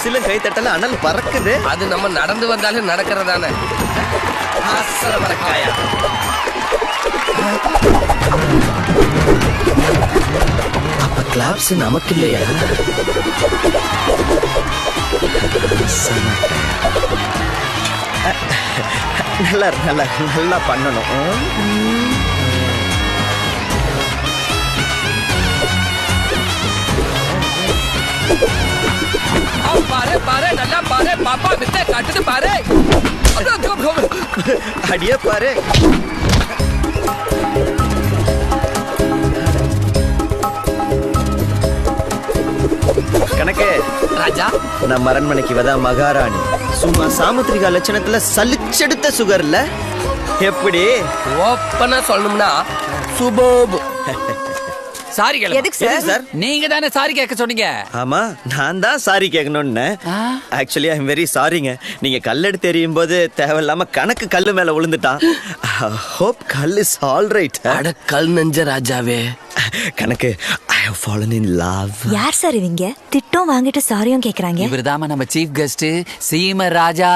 விசிலும் கை தட்டல அனல் பறக்குது. அது நம்ம நடந்து வந்தாலே நடக்கிறதானே. மரக்காயா அப்ப கிளாப்ஸ் நமக்கு இல்லையா? நல்லா நல்லா நல்லா பண்ணணும். பாரு பாரு நல்லா பாரு பாப்பா வித்தை காட்டுது பாரு. அடியே பாரு. கணக்கு ராஜா நம்ம அரண்மனைக்கு வதா மகாராணி சும்மா சாமுத்திரிகா லட்சணத்துல சலிச்செடுத்த சுகர்ல எப்படி ஓப்பனா சொல்லணும்னா சுபோபு. சாரி எதுக்கு சார்? நீங்க தானே சாரி கேட்க சொன்னீங்க. ஆமா நான் தான் சாரி கேட்கணும்னு. ஆக்சுவலி ஐ எம் வெரி சாரிங்க. நீங்க கல்லெடுத்து எறியும் போது தேவையில்லாம கணக்கு கல்லு மேல விழுந்துட்டான். ஹோப் கல் இஸ் ஆல் ரைட். அட கல் நெஞ்ச ராஜாவே. கணக்கு I have fallen in love. யார் சார் இவங்க? திட்டம் வாங்கிட்டு சாரியும் கேக்குறாங்க. இவர்தாமா நம்ம சீஃப் கெஸ்ட் சீம ராஜா.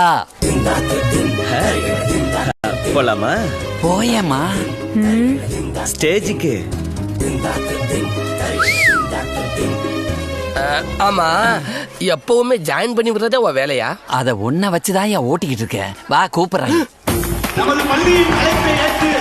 போலாமா? போயேமா ஸ்டேஜுக்கு. ஆமா எப்பவுமே ஜாயின் பண்ணி விடுறதே உன் வேலையா? அத ஒன்ன வச்சுதான் ஓட்டிக்கிட்டு இருக்கேன். வா கூப்பிடுறேன். நமது பள்ளியின் அழைப்பை ஏற்று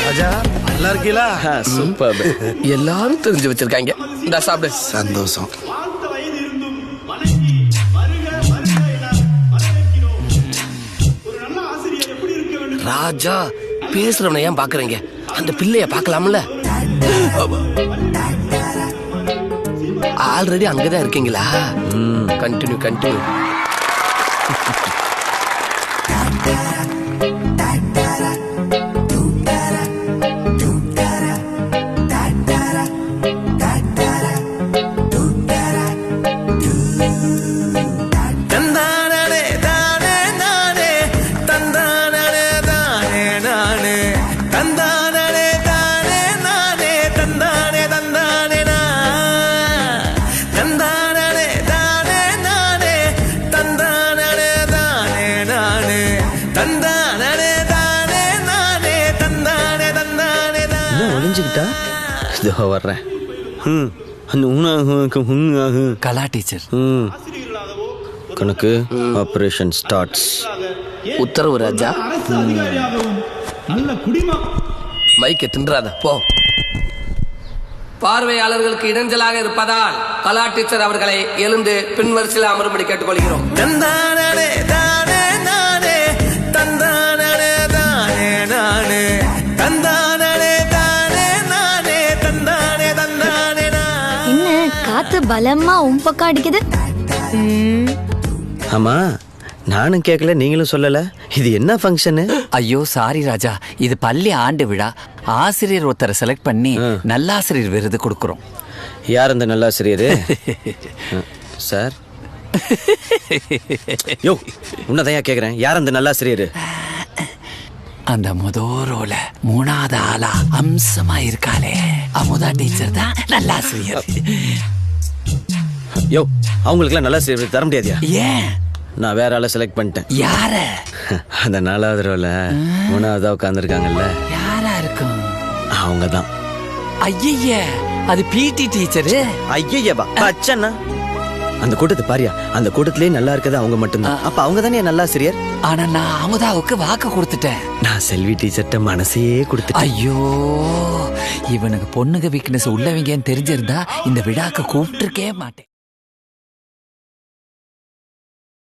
ராஜா நல்லா இருக்கீங்களா? சூப்பர். எல்லாரும் தெரிஞ்சு வச்சிருக்காங்க. இந்த சாப்பிடு. சந்தோஷம். ராஜா பேசுறவனை ஏன் பாக்குறீங்க? அந்த பிள்ளைய பாக்கலாம்ல. ஆல்ரெடி அங்கதான் இருக்கீங்களா? Continue continue. வர்றேன். கலா டீச்சர். கணக்கு ஆபரேஷன் ஸ்டார்ட்ஸ். உத்தரவு ராஜா. நல்ல குடிமா மைக்க தின்றாத போ. பார்வையாளர்களுக்கு இடைஞ்சலாக இருப்பதால் கலா டீச்சர் அவர்களை எழுந்து பின்வரிசையில் அமரும்படி கேட்டுக்கொள்கிறோம். காத்து பலமா பக்கம் அடிக்குது. ஆமா நானும் கேட்கல நீங்களும் சொல்லல. இது என்ன ஃபங்க்ஷன்? ஐயோ சாரி ராஜா, இது பள்ளி ஆண்டு விழா. ஆசிரியர் ஒருத்தரை செலக்ட் பண்ணி நல்லாசிரியர் விருது கொடுக்கிறோம். யார் அந்த நல்லாசிரியர்? சார் யோ உன்னதையா கேக்குறேன். யார் அந்த நல்லாசிரியர்? அந்த முதோரோல மூணாவது ஆளா அம்சமா இருக்காளே அமுதா டீச்சர் தான் நல்லாசிரியர். யோ அவங்களுக்குலாம் நல்லாசிரியர் தர முடியாதியா? ஏன்? நான் வேற ஆளை செலக்ட் பண்ணிட்டேன். யார? அந்த 4வது ரோல 3வதா உட்கார்ந்துருக்காங்கல்ல, யாரா இருக்கும்? அவங்க தான். ஐய அது பிடி டீச்சரு. ஐயவா அச்சண்ணா, அந்த கூட்டத்தை பாரியா, அந்த கூட்டத்திலேயே நல்லா இருக்கிறது அவங்க மட்டும்தான். அப்ப அவங்க தானே நல்லாசிரியர். ஆனா நான் அமுதாவுக்கு வாக்கு கொடுத்துட்டேன். நான் செல்வி டீச்சர்ட்ட மனசையே கொடுத்துட்டேன். ஐயோ இவனுக்கு பொண்ணுங்க வீக்னஸ் உள்ளவங்கன்னு தெரிஞ்சிருந்தா இந்த விழாக்கு கூப்பிட்டுருக்கே மாட்டேன்.